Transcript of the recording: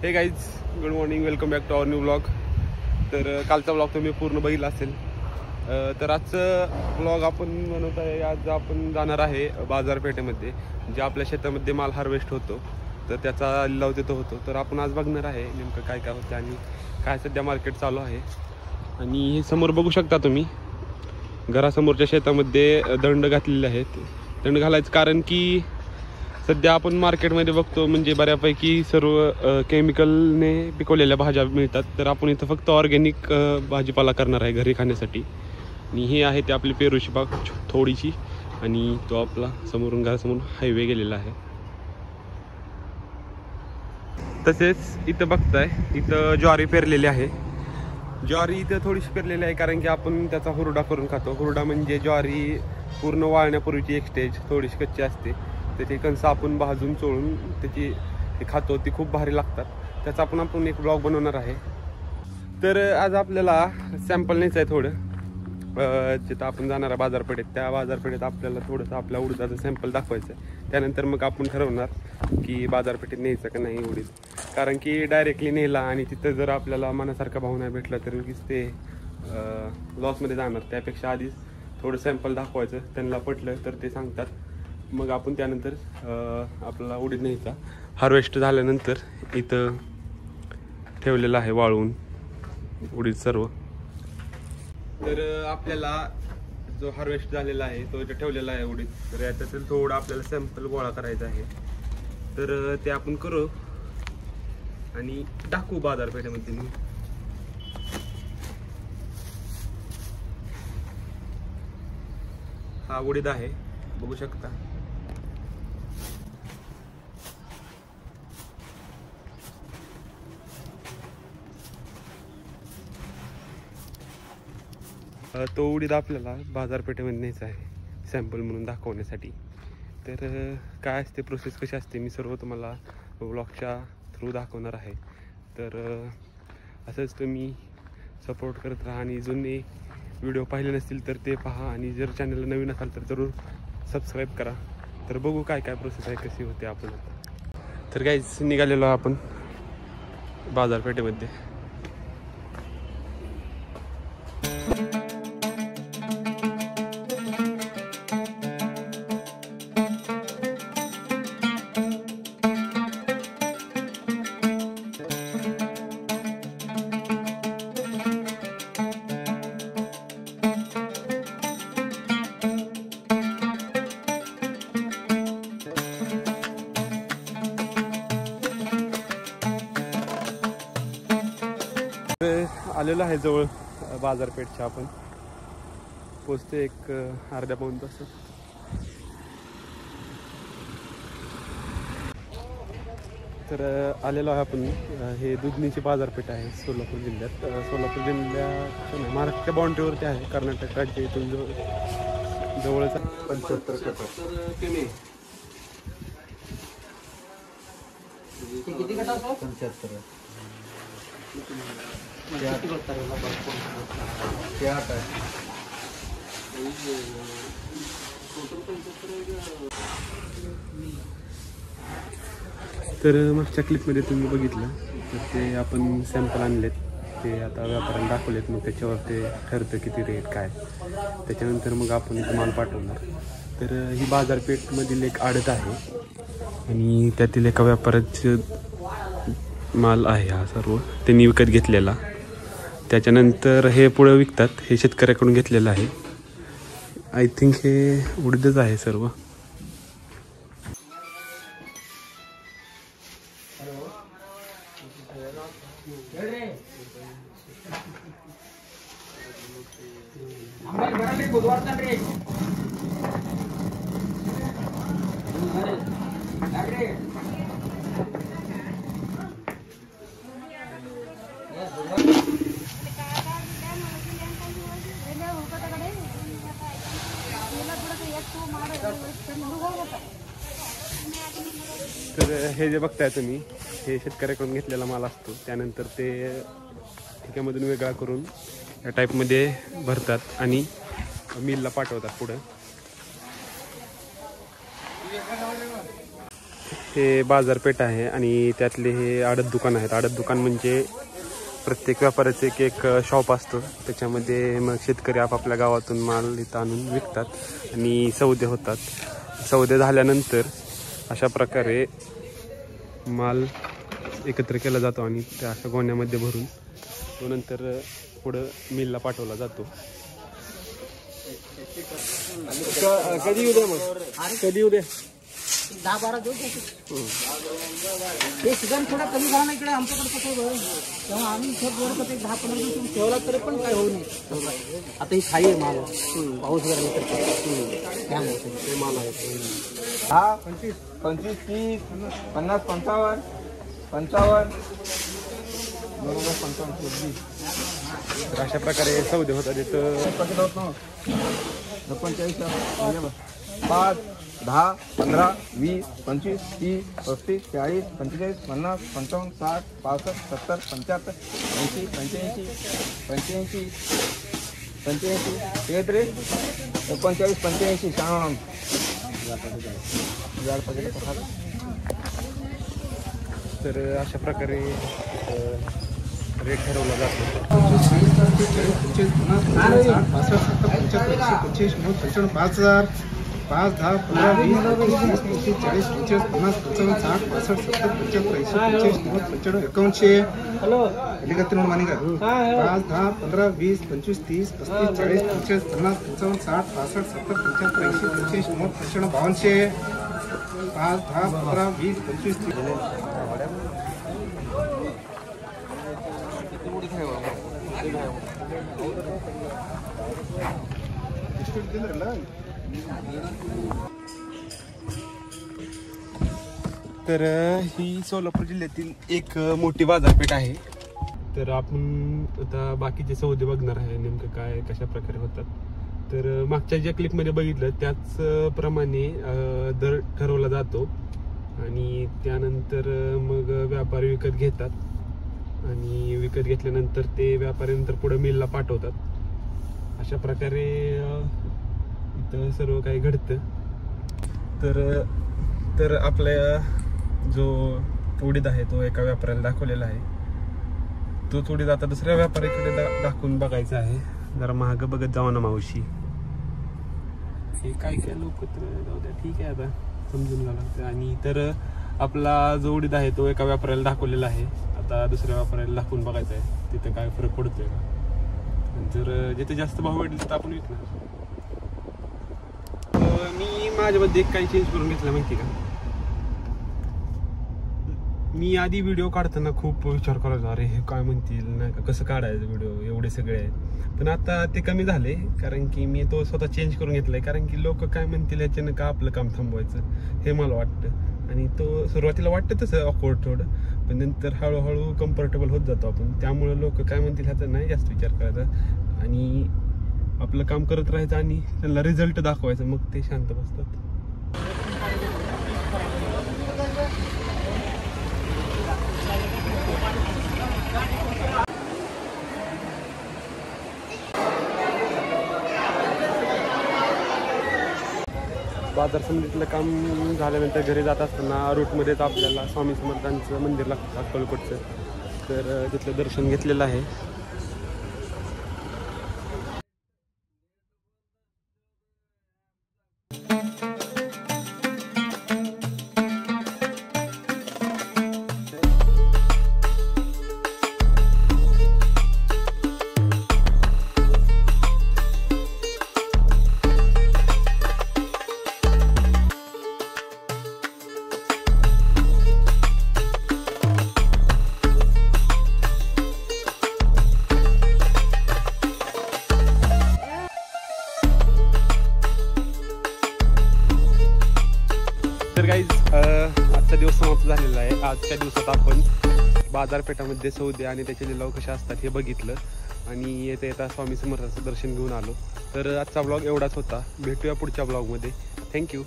हे guys, good morning, welcome back to our new blog. तर कालचा ब्लॉग तुम्ही पूर्ण बघितला असेल. तर आजचं ब्लॉग आपण बनवत आहे. आज आपण जाणार आहे बाजारपेठेमध्ये, जे आपल्या शेतामध्ये माल हार्वेस्ट होतो तर त्याचा लिलाव तिथं होतो. तर आपण आज बघणार आहे नेमकं काय काय होतं आणि काय सध्या मार्केट चालू आहे. आणि हे समोर बघू शकता तुम्ही, घरासमोरच्या शेतामध्ये दंड घातलेले आहेत. दंड घालायचं कारण की सध्या आपण मार्केटमध्ये बघतो म्हणजे बऱ्यापैकी सर्व केमिकलने पिकवलेल्या भाज्या मिळतात. तर आपण इथं फक्त ऑर्गॅनिक भाजीपाला करणार आहे घरी खाण्यासाठी. आणि ही आहे ते आपली पेरूची बाग थोडीशी, आणि तो आपला समोरून घरासमोरून हायवे गेलेला आहे. तसेच इथं बघताय, इथं ज्वारी पेरलेली आहे. ज्वारी इथं थोडीशी पेरलेली आहे कारण की आपण त्याचा हुरडा करून खातो. हुरडा म्हणजे ज्वारी पूर्ण वाळण्यापूर्वीची एक स्टेज, थोडीशी कच्ची असते. त्याचे कणस आपण भाजून चोळून त्याची खातो, ती खूप भारी लागतात. त्याचा आपण एक ब्लॉग बनवणार आहे. तर आज आपल्याला सॅम्पल न्यायचं आहे थोडं. जिथं आपण जाणार आहे बाजारपेठेत, त्या बाजारपेठेत आपल्याला थोडंसं आपल्या उडीदाचं सॅम्पल दाखवायचं आहे. त्यानंतर मग आपण ठरवणार की बाजारपेठेत न्यायचं का नाही उडीद. कारण की डायरेक्टली नेला आणि तिथं जर आपल्याला मनासारखा भाव नाही भेटला तर उगीच ते लॉसमध्ये जाणार. त्यापेक्षा आधीच थोडं सॅम्पल दाखवायचं, त्यांना पटलं तर ते सांगतात, मग आपण त्यानंतर आपल्याला उडीद न्यायचा. हार्वेस्ट झाल्यानंतर इथं ठेवलेलं आहे वाळवून उडीद सर्व. तर आपल्याला जो हार्वेस्ट झालेला आहे तो इथं ठेवलेला आहे उडीद. तर याच्यातील थोडं आपल्याला सॅम्पल गोळा करायचा आहे. तर ते आपण करू आणि टाकू बाजारपेठेमध्ये. हा उडीद आहे, बघू शकता. तो उडीद आपल्याला बाजारपेठेमध्ये न्यायचा आहे सॅम्पल म्हणून दाखवण्यासाठी. तर काय असते प्रोसेस, कशी असते, मी सर्व तुम्हाला ब्लॉगच्या थ्रू दाखवणार आहे. तर असंच तुम्ही सपोर्ट करत राहा आणि जुने व्हिडिओ पाहिले नसतील तर ते पहा, आणि जर चॅनलला नवीन असाल तर जरूर सबस्क्राईब करा. तर बघू काय काय प्रोसेस आहे, कशी होते आपण. तर काहीच निघालेलो आपण बाजारपेठेमध्ये. आलेलो आहे जवळ बाजारपेठच्या. आपण पोचते एक अर्ध्या पाऊण तास. तर आलेलो आहे आपण. हे दुधनीची बाजारपेठ आहे सोलापूर जिल्ह्यात. सोलापूर जिल्ह्यात महाराष्ट्राच्या बाउंड्रीवरती आहे. कर्नाटक राज्य इथून जवळच 75 तर मागच्या क्लिपमध्ये तुम्ही बघितलं तर ते आपण सॅम्पल आणलेत, ते आता व्यापाऱ्यांना दाखवलेत. मग त्याच्यावर ते ठरतं किती रेट काय. त्याच्यानंतर मग आपण इथं माल पाठवणार. तर ही बाजारपेठमधील एक आडत आहे आणि त्यातील एका व्यापाऱ्याचं माल आहे हा सर्व, त्यांनी विकत घेतलेला. त्याच्यानंतर हे पुढे विकतात. हे शेतकऱ्याकडून घेतलेलं आहे. आय थिंक हे उडीदच आहे सर्व. तर हे जे बघताय तुम्ही, हे शेतकऱ्याकडून घेतलेला माल असतो. त्यानंतर ते ठिक्यामधून वेगळा करून या टाईपमध्ये भरतात आणि मिलला पाठवतात पुढं. हे बाजारपेठ आहे आणि त्यातले हे आडत दुकान आहेत. आडत दुकान म्हणजे प्रत्येक व्यापाऱ्याचं एक एक शॉप असतं. त्याच्यामध्ये मग शेतकरी आपापल्या गावातून माल इथं आणून विकतात आणि सौदे होतात. सौदे झाल्यानंतर अशा प्रकारे माल एकत्र केला जातो आणि त्या अशा गोण्यामध्ये भरून तो नंतर पुढं मिलला पाठवला जातो. कधी येऊ द्या मग, कधी येऊ द्या 10-12 दिवस ते सीझन थोडा कमी झाला नाही इकडे आमच्याकडे कसं तेव्हा आम्ही थोडं 10-15 दिवस ठेवला तरी पण काय होऊ नये. आता ही खाई आहे माल पाऊस वगैरे त्यामुळे माल आहे 10, 25, 25, 30, 50, 55, 55, 55. तर अशा प्रकारे सौदे होतात. तिथं 5, 10, 15, 20, 25, 30, 35, 40, 45, 50, 55, 60, 65, 70, 75, 80, 85, 85, 85, 33, 45, 85, 96. तर अशा प्रकारे रेट ठरवला जातो. 5,10, 15, 20, 25, 30, 40, 45, 50, 55, 60, 65, 70, 75, 80, 90, 91. 5, 10, 15, 20, 25, 30, 35, 40, 45, 50, 55, 60, 65, 70, 75, 80, 90, 91, 92. 5, 10, 15, 20, 25, 30. तर ही सोलापूर जिल्ह्यातील एक मोठी बाजारपेठ आहे. तर आपण आता बाकीचे सौदे बघणार आहे नेमकं काय कशा प्रकारे होतात. तर मागच्या ज्या क्लिपमध्ये बघितलं त्याच प्रमाणे दर ठरवला जातो आणि त्यानंतर मग व्यापारी विकत घेतात आणि विकत घेतल्यानंतर ते व्यापारी नंतर पुढे मिलला पाठवतात. अशा प्रकारे इथं सर्व काही घडतं. तर आपल्या जो उडीद आहे तो एका व्यापाऱ्याला दाखवलेला आहे. तोच उडीद आता दुसऱ्या व्यापाऱ्याकडे दाखवून बघायचा आहे. जरा महाग बघत जाऊ ना मावशी. हे काय लोक तर जाऊ द्या, ठीक आहे आता समजून घ्यावं लागतं. आणि तर आपला जो उडीद आहे तो एका व्यापाऱ्याला दाखवलेला आहे. आता दुसऱ्या व्यापाऱ्याला दाखवून बघायचा आहे तिथं काय फरक पडतोय का. जर जिथे जास्त भाव वाढले तर आपण विकणार. मी माझ्यामध्ये काही चेंज करून घेतला माहिती का. मी आधी व्हिडिओ काढताना खूप विचार करायचो, अरे हे काय म्हणतील नाही का, कसं काढायचं व्हिडिओ, एवढे सगळे आहेत. पण आता ते कमी झाले कारण की मी तो स्वतः चेंज करून घेतलाय. कारण की लोक काय म्हणतील ह्याच्यानं का आपलं काम थांबवायचं हे मला वाटतं. आणि तो सुरुवातीला वाटतं तसं ऑकवर्ड थोडं, पण नंतर हळूहळू कम्फर्टेबल होत जातो आपण. त्यामुळे लोक काय म्हणतील ह्याचा नाही जास्त विचार करायचा आणि आपलं काम करत राहायचं आणि त्यांना रिझल्ट दाखवायचं, मग ते शांत बसतात. बाजार समितीतलं काम झाल्यानंतर घरी जात असताना रूटमध्येच आपल्याला स्वामी समर्थांचं मंदिर लागतं अक्कलकोटचं. तर तिथलं दर्शन घेतलेलं आहे. तर गाईज आजचा दिवस समाप्त झालेला आहे. आजच्या दिवसात आपण बाजारपेठामध्ये सौदे आणि त्याचे लिलाव कसे असतात हे बघितलं आणि येता येता स्वामी समर्थाचं दर्शन घेऊन आलो. तर आजचा ब्लॉग एवढाच होता. भेटूया पुढच्या ब्लॉगमध्ये. थँक्यू.